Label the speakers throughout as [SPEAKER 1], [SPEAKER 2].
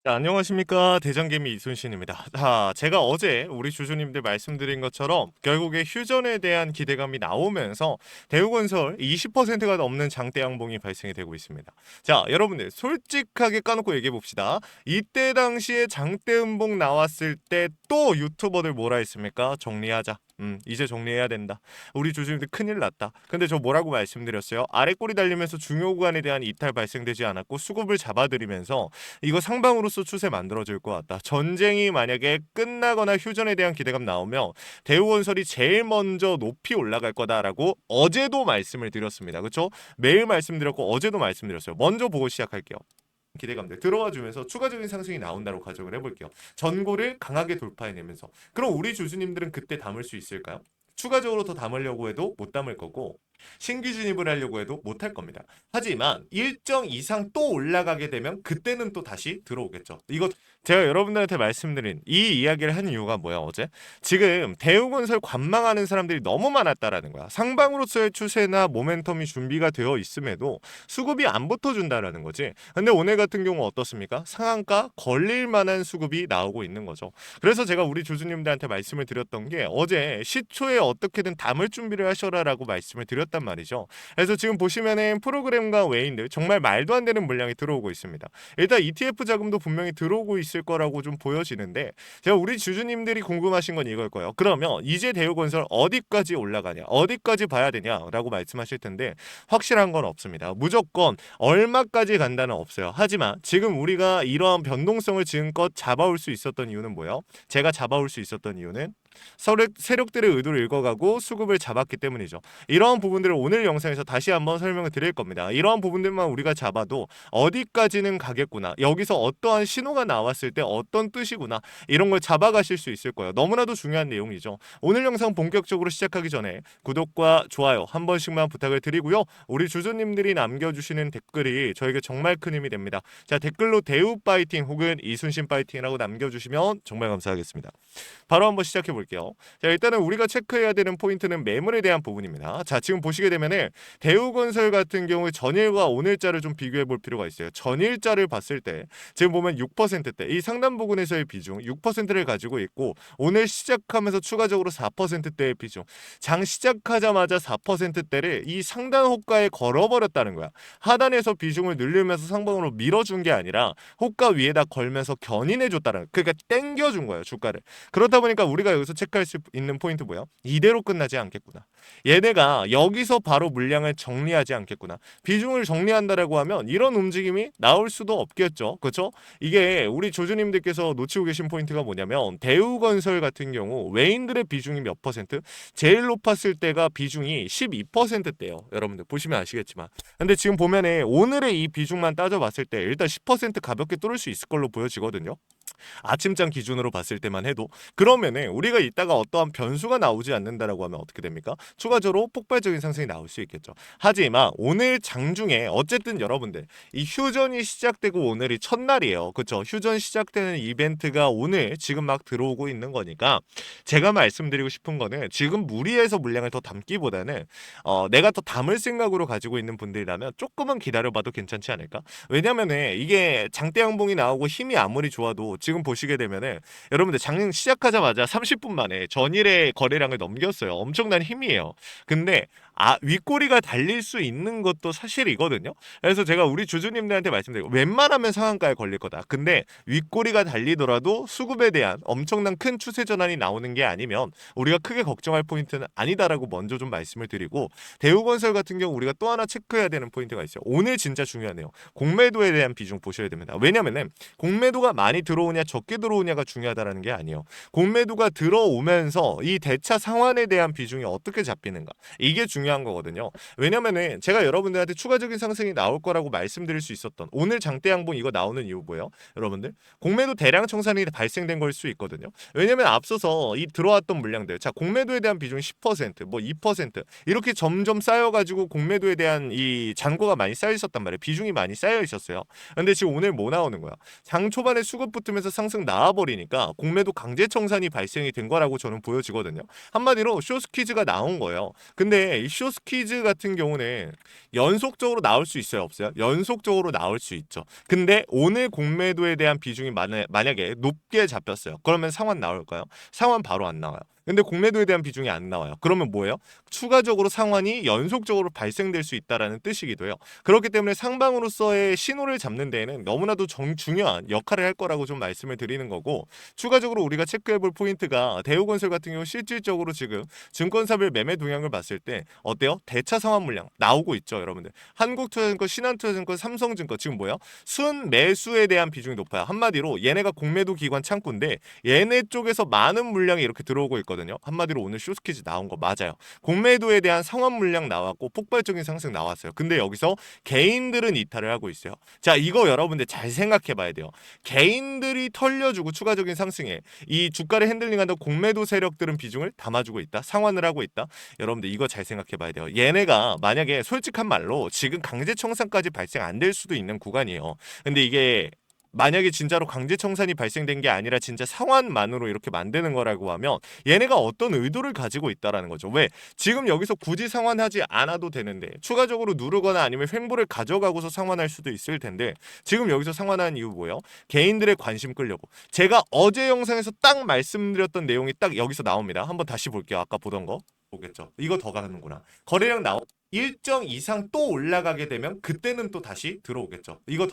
[SPEAKER 1] 자, 안녕하십니까. 대장개미 이순신입니다. 자, 제가 어제 우리 주주님들 말씀드린 것처럼 결국에 휴전에 대한 기대감이 나오면서 대우건설 20%가 넘는 장대 양봉이 발생이 되고 있습니다. 자, 여러분들 솔직하게 까놓고 얘기해 봅시다. 이때 당시에 장대 음봉 나왔을 때 또 유튜버들 뭐라 했습니까? 정리하자. 이제 정리해야 된다. 우리 주주님들 큰일 났다. 근데 저 뭐라고 말씀드렸어요? 아래 꼬리 달리면서 중요 구간에 대한 이탈 발생되지 않았고 수급을 잡아들이면서 이거 상방으로서 추세 만들어질 것 같다. 전쟁이 만약에 끝나거나 휴전에 대한 기대감 나오면 대우건설이 제일 먼저 높이 올라갈 거다라고 어제도 말씀을 드렸습니다. 그렇죠? 매일 말씀드렸고 어제도 말씀드렸어요. 먼저 보고 시작할게요. 기대감들 들어와 주면서 추가적인 상승이 나온다고 가정을 해볼게요. 전고를 강하게 돌파해내면서 그럼 우리 주주님들은 그때 담을 수 있을까요? 추가적으로 더 담으려고 해도 못 담을 거고 신규 진입을 하려고 해도 못 할 겁니다. 하지만 일정 이상 또 올라가게 되면 그때는 또 다시 들어오겠죠. 이거 제가 여러분들한테 말씀드린 이 이야기를 한 이유가 뭐야 어제? 지금 대우건설 관망하는 사람들이 너무 많았다라는 거야. 상방으로서의 추세나 모멘텀이 준비가 되어 있음에도 수급이 안 붙어준다라는 거지. 근데 오늘 같은 경우 어떻습니까? 상한가 걸릴 만한 수급이 나오고 있는 거죠. 그래서 제가 우리 주주님들한테 말씀을 드렸던 게 어제 시초에 어떻게든 담을 준비를 하셔라라고 말씀을 드렸단 말이죠. 그래서 지금 보시면은 프로그램과 외인들 정말 말도 안 되는 물량이 들어오고 있습니다. 일단 ETF 자금도 분명히 들어오고 있을 거라고 좀 보여지는데 제가 우리 주주님들이 궁금하신 건 이걸 거예요. 그러면 이제 대우건설 어디까지 올라가냐, 어디까지 봐야 되냐라고 말씀하실 텐데 확실한 건 없습니다. 무조건 얼마까지 간다는 없어요. 하지만 지금 우리가 이러한 변동성을 지금껏 잡아올 수 있었던 이유는 뭐예요? 제가 잡아올 수 있었던 이유는 세력들의 의도를 읽어가고 수급을 잡았기 때문이죠. 이러한 부분들을 오늘 영상에서 다시 한번 설명을 드릴 겁니다. 이러한 부분들만 우리가 잡아도 어디까지는 가겠구나. 여기서 어떠한 신호가 나왔을 때 어떤 뜻이구나. 이런 걸 잡아가실 수 있을 거예요. 너무나도 중요한 내용이죠. 오늘 영상 본격적으로 시작하기 전에 구독과 좋아요 한 번씩만 부탁을 드리고요. 우리 주주님들이 남겨주시는 댓글이 저에게 정말 큰 힘이 됩니다. 자, 댓글로 대우 파이팅 혹은 이순신 파이팅이라고 남겨주시면 정말 감사하겠습니다. 바로 한번 시작해 볼게요. 자, 일단은 우리가 체크해야 되는 포인트는 매물에 대한 부분입니다. 자, 지금 보시게 되면은 대우건설 같은 경우 전일과 오늘자를 좀 비교해 볼 필요가 있어요. 전일자를 봤을 때 지금 보면 6%대 이 상단 부근에서의 비중 6%를 가지고 있고 오늘 시작하면서 추가적으로 4%대의 비중 장 시작하자마자 4%대를 이 상단 호가에 걸어버렸다는 거야. 하단에서 비중을 늘리면서 상방으로 밀어준 게 아니라 호가 위에다 걸면서 견인해줬다는 그러니까 땡겨준 거예요 주가를. 그렇다 보니까 우리가 여기서 체크할 수 있는 포인트 뭐야? 이대로 끝나지 않겠구나. 얘네가 여기서 바로 물량을 정리하지 않겠구나. 비중을 정리한다라고 하면 이런 움직임이 나올 수도 없겠죠. 그렇죠? 이게 우리 조주님들께서 놓치고 계신 포인트가 뭐냐면 대우건설 같은 경우 외인들의 비중이 몇 퍼센트? 제일 높았을 때가 비중이 12%대요. 여러분들 보시면 아시겠지만. 근데 지금 보면은 오늘의 이 비중만 따져봤을 때 일단 10% 가볍게 뚫을 수 있을 걸로 보여지거든요. 아침장 기준으로 봤을 때만 해도 그러면은 우리가 이따가 어떠한 변수가 나오지 않는다라고 하면 어떻게 됩니까? 추가적으로 폭발적인 상승이 나올 수 있겠죠. 하지만 오늘 장중에 어쨌든 여러분들 이 휴전이 시작되고 오늘이 첫날이에요. 그렇죠? 휴전 시작되는 이벤트가 오늘 지금 막 들어오고 있는 거니까 제가 말씀드리고 싶은 거는 지금 무리해서 물량을 더 담기보다는 내가 더 담을 생각으로 가지고 있는 분들이라면 조금은 기다려봐도 괜찮지 않을까? 왜냐면은 이게 장대 양봉이 나오고 힘이 아무리 좋아도 지금 보시게 되면은 여러분들 장 시작하자마자 30분 만에 전일의 거래량을 넘겼어요. 엄청난 힘이에요. 근데 윗꼬리가 달릴 수 있는 것도 사실이거든요. 그래서 제가 우리 주주님들한테 말씀드리고 웬만하면 상한가에 걸릴 거다. 근데 윗꼬리가 달리더라도 수급에 대한 엄청난 큰 추세 전환이 나오는 게 아니면 우리가 크게 걱정할 포인트는 아니다라고 먼저 좀 말씀을 드리고 대우건설 같은 경우 우리가 또 하나 체크해야 되는 포인트가 있어요. 오늘 진짜 중요하네요. 공매도에 대한 비중 보셔야 됩니다. 왜냐면은 공매도가 많이 들어오냐 적게 들어오냐가 중요하다라는 게 아니에요. 공매도가 들어오면서 이 대차 상환에 대한 비중이 어떻게 잡히는가 이게 중요한 거거든요. 왜냐면은 제가 여러분들한테 추가적인 상승이 나올 거라고 말씀드릴 수 있었던 오늘 장대 양봉 이거 나오는 이유 뭐예요? 여러분들 공매도 대량 청산이 발생된 걸 수 있거든요. 왜냐면 앞서서 이 들어왔던 물량들 자 공매도에 대한 비중이 10%뭐 2% 이렇게 점점 쌓여가지고 공매도에 대한 이 잔고가 많이 쌓여 있었단 말이에요. 비중이 많이 쌓여 있었어요. 근데 지금 오늘 뭐 나오는 거야? 장 초반에 수급 붙으면서 상승 나와버리니까 공매도 강제 청산이 발생이 된 거라고 저는 보여지거든요. 한마디로 쇼스퀴즈가 나온 거예요. 근데 이 쇼스키즈 같은 경우는 연속적으로 나올 수 있어요, 없어요? 연속적으로 나올 수 있죠. 근데 오늘 공매도에 대한 비중이 만약에 높게 잡혔어요. 그러면 상환 나올까요? 상환 바로 안 나와요. 근데 공매도에 대한 비중이 안 나와요. 그러면 뭐예요? 추가적으로 상환이 연속적으로 발생될 수 있다라는 뜻이기도 해요. 그렇기 때문에 상방으로서의 신호를 잡는 데에는 너무나도 중요한 역할을 할 거라고 좀 말씀을 드리는 거고, 추가적으로 우리가 체크해볼 포인트가 대우건설 같은 경우 실질적으로 지금 증권사별 매매 동향을 봤을 때 어때요? 대차 상환 물량 나오고 있죠, 여러분들. 한국투자증권, 신한투자증권, 삼성증권 지금 뭐야? 순 매수에 대한 비중이 높아요. 한마디로 얘네가 공매도 기관 창구인데 얘네 쪽에서 많은 물량이 이렇게 들어오고 있거든요. 한마디로 오늘 쇼스키즈 나온 거 맞아요. 공매도에 대한 상환 물량 나왔고 폭발적인 상승 나왔어요. 근데 여기서 개인들은 이탈을 하고 있어요. 자, 이거 여러분들 잘 생각해 봐야 돼요. 개인들이 털려주고 추가적인 상승에 이 주가를 핸들링하는 공매도 세력들은 비중을 담아주고 있다. 상환을 하고 있다. 여러분들 이거 잘 생각해 봐야 돼요. 얘네가 만약에 솔직한 말로 지금 강제 청산까지 발생 안 될 수도 있는 구간이에요. 근데 이게 만약에 진짜로 강제 청산이 발생된 게 아니라 진짜 상환만으로 이렇게 만드는 거라고 하면 얘네가 어떤 의도를 가지고 있다라는 거죠. 왜? 지금 여기서 굳이 상환하지 않아도 되는데 추가적으로 누르거나 아니면 횡보를 가져가고서 상환할 수도 있을 텐데 지금 여기서 상환한 이유 뭐예요? 개인들의 관심 끌려고. 제가 어제 영상에서 딱 말씀드렸던 내용이 딱 여기서 나옵니다. 한번 다시 볼게요. 아까 보던 거 보겠죠. 이거 더 가는구나. 거래량 나오 일정 이상 또 올라가게 되면 그때는 또 다시 들어오겠죠. 이거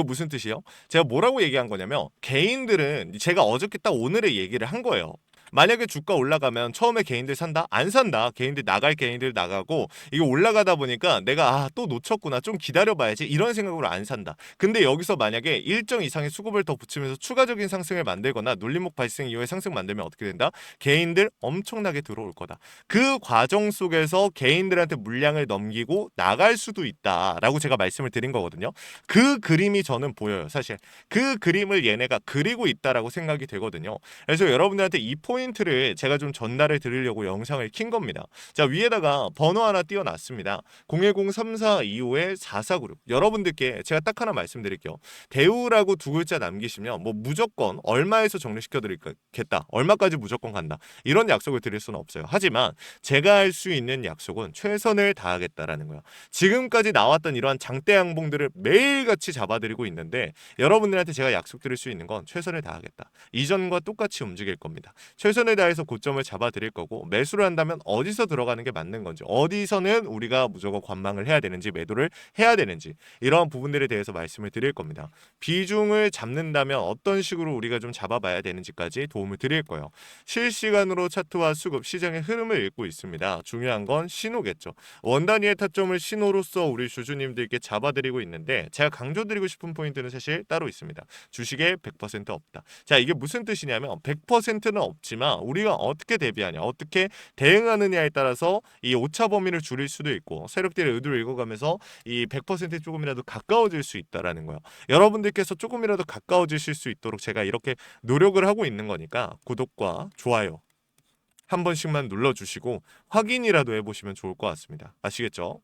[SPEAKER 1] 무슨 뜻이에요? 제가 뭐라고 얘기한 거냐면 개인들은 제가 어저께 딱 오늘의 얘기를 한 거예요. 만약에 주가 올라가면 처음에 개인들 산다? 안 산다. 개인들 나갈 개인들 나가고 이거 올라가다 보니까 내가 또 놓쳤구나. 좀 기다려봐야지. 이런 생각으로 안 산다. 근데 여기서 만약에 일정 이상의 수급을 더 붙이면서 추가적인 상승을 만들거나 눌림목 발생 이후에 상승 만들면 어떻게 된다? 개인들 엄청나게 들어올 거다. 그 과정 속에서 개인들한테 물량을 넘기고 나갈 수도 있다라고 제가 말씀을 드린 거거든요. 그 그림이 저는 보여요. 사실 그 그림을 얘네가 그리고 있다라고 생각이 되거든요. 그래서 여러분들한테 이 포인트를 제가 좀 전달해 드리려고 영상을 킨 겁니다. 자, 위에다가 번호 하나 띄워놨습니다. 010-3425-4496. 여러분들께 제가 딱 하나 말씀드릴게요. 대우라고 두 글자 남기시면 뭐 무조건 얼마에서 정리시켜 드리겠다. 얼마까지 무조건 간다. 이런 약속을 드릴 수는 없어요. 하지만 제가 할 수 있는 약속은 최선을 다하겠다라는 거예요. 지금까지 나왔던 이러한 장대 양봉들을 매일같이 잡아드리고 있는데 여러분들한테 제가 약속드릴 수 있는 건 최선을 다하겠다. 이전과 똑같이 움직일 겁니다. 최선을 다해서 고점을 잡아드릴 거고 매수를 한다면 어디서 들어가는 게 맞는 건지 어디서는 우리가 무조건 관망을 해야 되는지 매도를 해야 되는지 이러한 부분들에 대해서 말씀을 드릴 겁니다. 비중을 잡는다면 어떤 식으로 우리가 좀 잡아봐야 되는지까지 도움을 드릴 거예요. 실시간으로 차트와 수급, 시장의 흐름을 읽고 있습니다. 중요한 건 신호겠죠. 원단위의 타점을 신호로서 우리 주주님들께 잡아드리고 있는데 제가 강조드리고 싶은 포인트는 사실 따로 있습니다. 주식에 100% 없다. 자, 이게 무슨 뜻이냐면 100%는 없지만 우리가 어떻게 대비하냐, 어떻게 대응하느냐에 따라서 이 오차 범위를 줄일 수도 있고 세력들의 의도를 읽어가면서 이 100%에 조금이라도 가까워질 수 있다라는 거예요. 여러분들께서 조금이라도 가까워지실 수 있도록 제가 이렇게 노력을 하고 있는 거니까 구독과 좋아요 한 번씩만 눌러주시고 확인이라도 해보시면 좋을 것 같습니다. 아시겠죠?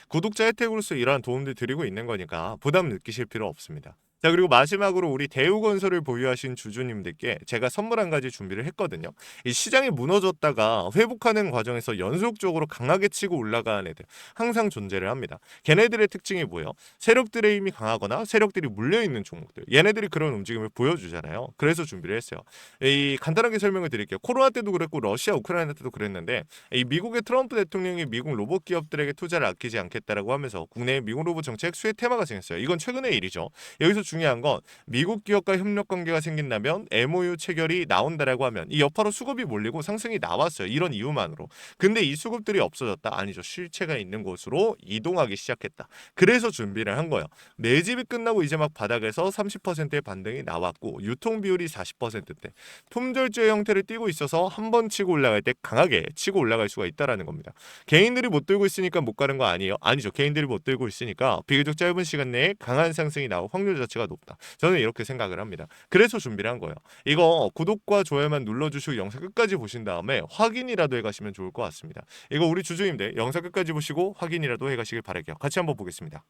[SPEAKER 1] 구독자 혜택으로서 이러한 도움들 드리고 있는 거니까 부담 느끼실 필요 없습니다. 자, 그리고 마지막으로 우리 대우건설을 보유하신 주주님들께 제가 선물 한 가지 준비를 했거든요. 이 시장이 무너졌다가 회복하는 과정에서 연속적으로 강하게 치고 올라가는 애들 항상 존재를 합니다. 걔네들의 특징이 뭐예요? 세력들의 힘이 강하거나 세력들이 물려있는 종목들, 얘네들이 그런 움직임을 보여주잖아요. 그래서 준비를 했어요. 이 간단하게 설명을 드릴게요. 코로나 때도 그랬고 러시아 우크라이나 때도 그랬는데 이 미국의 트럼프 대통령이 미국 로봇 기업들에게 투자를 아끼지 않겠다라고 하면서 국내에 미국 로봇 정책 수혜 테마가 생겼어요. 이건 최근의 일이죠. 여기서 중요한 건 미국 기업과 협력 관계가 생긴다면 MOU 체결이 나온다라고 하면 이 여파로 수급이 몰리고 상승이 나왔어요. 이런 이유만으로. 근데 이 수급들이 없어졌다? 아니죠. 실체가 있는 곳으로 이동하기 시작했다. 그래서 준비를 한 거예요. 매집이 끝나고 이제 막 바닥에서 30%의 반등이 나왔고 유통 비율이 40%대. 품절주의 형태를 띠고 있어서 한 번 치고 올라갈 때 강하게 치고 올라갈 수가 있다라는 겁니다. 개인들이 못 들고 있으니까 못 가는 거 아니에요? 아니죠. 개인들이 못 들고 있으니까 비교적 짧은 시간 내에 강한 상승이 나올 확률 자체가 높다. 저는 이렇게 생각을 합니다. 그래서 준비를 한 거예요. 이거 구독과 좋아요만 눌러주시고 영상 끝까지 보신 다음에 확인이라도 해가시면 좋을 것 같습니다. 이거 우리 주주님들 영상 끝까지 보시고 확인이라도 해가시길 바랄게요. 같이 한번 보겠습니다.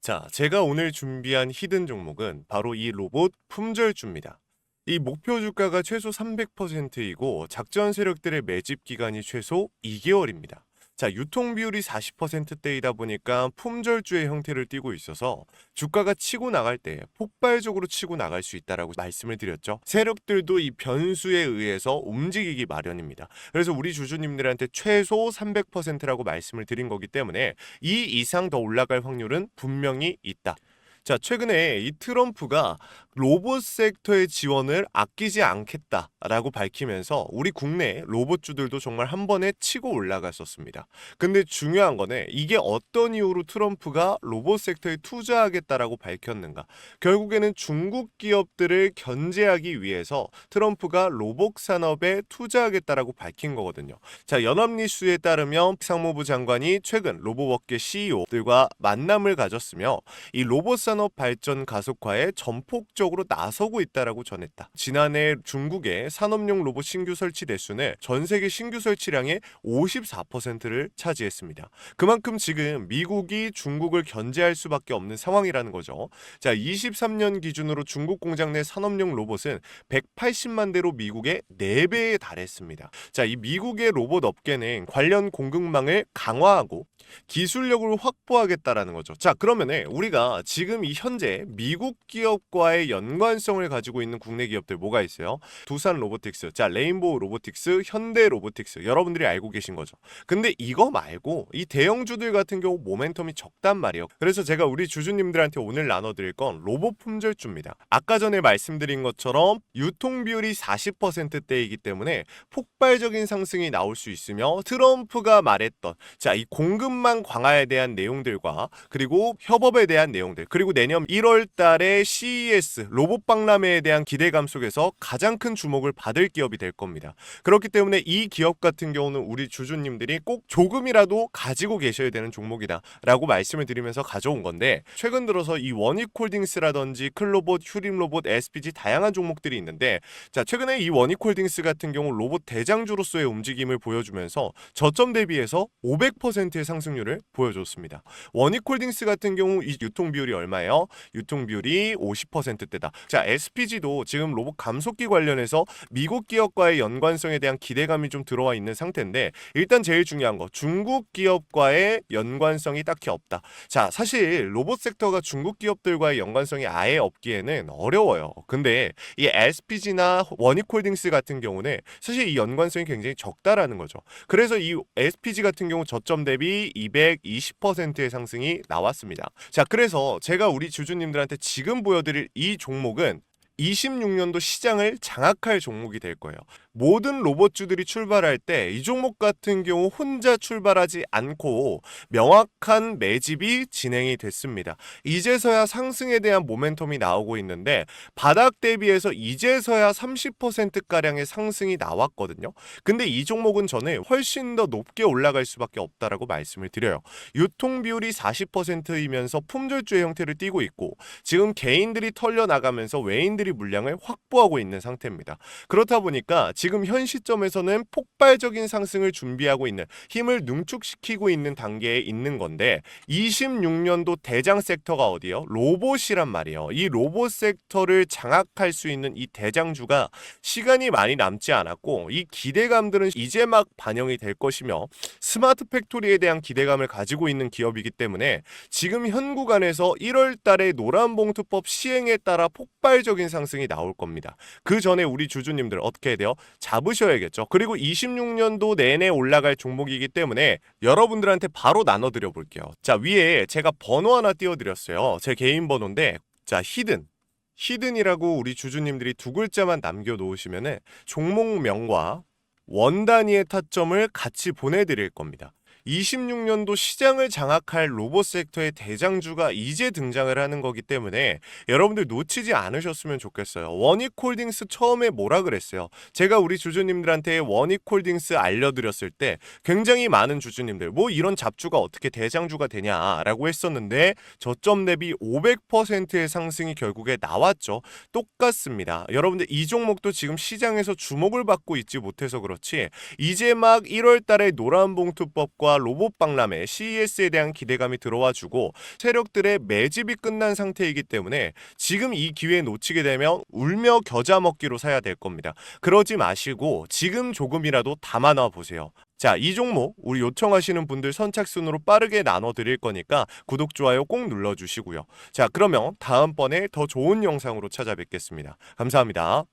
[SPEAKER 1] 자, 제가 오늘 준비한 히든 종목은 바로 이 로봇 품절주입니다. 이 목표 주가가 최소 300%이고 작전 세력들의 매집 기간이 최소 2개월입니다. 자, 유통 비율이 40%대이다 보니까 품절주의 형태를 띠고 있어서 주가가 치고 나갈 때 폭발적으로 치고 나갈 수 있다라고 말씀을 드렸죠. 세력들도 이 변수에 의해서 움직이기 마련입니다. 그래서 우리 주주님들한테 최소 300%라고 말씀을 드린 거기 때문에 이 이상 더 올라갈 확률은 분명히 있다. 자, 최근에 이 트럼프가 로봇 섹터의 지원을 아끼지 않겠다라고 밝히면서 우리 국내 로봇주들도 정말 한 번에 치고 올라갔었습니다. 근데 중요한 거는 이게 어떤 이유로 트럼프가 로봇 섹터에 투자하겠다라고 밝혔는가? 결국에는 중국 기업들을 견제하기 위해서 트럼프가 로봇 산업에 투자하겠다라고 밝힌 거거든요. 자, 연합뉴스에 따르면 상무부 장관이 최근 로봇업계 CEO들과 만남을 가졌으며 이 로봇 산업 발전 가속화에 전폭적으로 나서고 있다라고 전했다. 지난해 중국의 산업용 로봇 신규 설치 대수는 전 세계 신규 설치량의 54%를 차지했습니다. 그만큼 지금 미국이 중국을 견제할 수밖에 없는 상황이라는 거죠. 자, 23년 기준으로 중국 공장 내 산업용 로봇은 180만 대로 미국의 4배에 달했습니다. 자, 이 미국의 로봇 업계는 관련 공급망을 강화하고 기술력을 확보하겠다라는 거죠. 자, 그러면은 우리가 지금 이 현재 미국 기업과의 연관성을 가지고 있는 국내 기업들 뭐가 있어요? 두산 로보틱스, 자, 레인보우 로보틱스, 현대 로보틱스, 여러분들이 알고 계신 거죠. 근데 이거 말고 이 대형주들 같은 경우 모멘텀이 적단 말이에요. 그래서 제가 우리 주주님들한테 오늘 나눠드릴 건 로봇 품절주입니다. 아까 전에 말씀드린 것처럼 유통 비율이 40%대이기 때문에 폭발적인 상승이 나올 수 있으며 트럼프가 말했던 자, 이 공급망 강화에 대한 내용들과 그리고 협업에 대한 내용들, 그리고 내년 1월 달에 CES 로봇 박람회에 대한 기대감 속에서 가장 큰 주목을 받을 기업이 될 겁니다. 그렇기 때문에 이 기업 같은 경우는 우리 주주님들이 꼭 조금이라도 가지고 계셔야 되는 종목이다 라고 말씀을 드리면서 가져온 건데, 최근 들어서 이 원익홀딩스라든지 클로봇, 휴림로봇, SPG 다양한 종목들이 있는데, 자, 최근에 이 원익홀딩스 같은 경우 로봇 대장주로서의 움직임을 보여주면서 저점 대비해서 500%의 상승률을 보여줬습니다. 원익홀딩스 같은 경우 이 유통 비율이 얼마예요? 유통 비율이 50%대다. 자, SPG도 지금 로봇 감속기 관련해서 미국 기업과의 연관성에 대한 기대감이 좀 들어와 있는 상태인데, 일단 제일 중요한 거 중국 기업과의 연관성이 딱히 없다. 자, 사실 로봇 섹터가 중국 기업들과의 연관성이 아예 없기에는 어려워요. 근데 이 SPG나 원익홀딩스 같은 경우는 사실 이 연관성이 굉장히 적다라는 거죠. 그래서 이 SPG 같은 경우 저점 대비 220%의 상승이 나왔습니다. 자, 그래서 제가 우리 주주님들한테 지금 보여드릴 이 종목은 26년도 시장을 장악할 종목이 될 거예요. 모든 로봇주들이 출발할 때 이 종목 같은 경우 혼자 출발하지 않고 명확한 매집이 진행이 됐습니다. 이제서야 상승에 대한 모멘텀이 나오고 있는데 바닥 대비해서 이제서야 30%가량의 상승이 나왔거든요. 근데 이 종목은 저는 훨씬 더 높게 올라갈 수밖에 없다라고 말씀을 드려요. 유통 비율이 40%이면서 품절주의 형태를 띠고 있고 지금 개인들이 털려나가면서 외인들이 물량을 확보하고 있는 상태입니다. 그렇다 보니까 지금 현 시점에서는 폭발적인 상승을 준비하고 있는, 힘을 능축시키고 있는 단계에 있는 건데 26년도 대장 섹터가 어디요? 로봇이란 말이에요. 이 로봇 섹터를 장악할 수 있는 이 대장주가 시간이 많이 남지 않았고 이 기대감들은 이제 막 반영이 될 것이며 스마트 팩토리에 대한 기대감을 가지고 있는 기업이기 때문에 지금 현 구간에서 1월 달에 노란봉투법 시행에 따라 폭발적인 상승이 나올 겁니다. 그 전에 우리 주주님들 어떻게 해야 돼요? 잡으셔야겠죠. 그리고 26년도 내내 올라갈 종목이기 때문에 여러분들한테 바로 나눠드려 볼게요. 자, 위에 제가 번호 하나 띄워드렸어요. 제 개인 번호인데, 자, 히든이라고 우리 주주님들이 두 글자만 남겨놓으시면은 종목명과 원 단위의 타점을 같이 보내드릴 겁니다. 26년도 시장을 장악할 로봇 섹터의 대장주가 이제 등장을 하는 거기 때문에 여러분들 놓치지 않으셨으면 좋겠어요. 원익홀딩스 처음에 뭐라 그랬어요? 제가 우리 주주님들한테 원익홀딩스 알려드렸을 때 굉장히 많은 주주님들 뭐 이런 잡주가 어떻게 대장주가 되냐라고 했었는데 저점 대비 500%의 상승이 결국에 나왔죠. 똑같습니다. 여러분들 이 종목도 지금 시장에서 주목을 받고 있지 못해서 그렇지 이제 막 1월 달에 노란봉투법과 로봇 박람회 CES에 대한 기대감이 들어와주고 세력들의 매집이 끝난 상태이기 때문에 지금 이 기회 놓치게 되면 울며 겨자 먹기로 사야 될 겁니다. 그러지 마시고 지금 조금이라도 담아놔 보세요. 자, 이 종목 우리 요청하시는 분들 선착순으로 빠르게 나눠 드릴 거니까 구독, 좋아요 꼭 눌러주시고요. 자, 그러면 다음번에 더 좋은 영상으로 찾아뵙겠습니다. 감사합니다.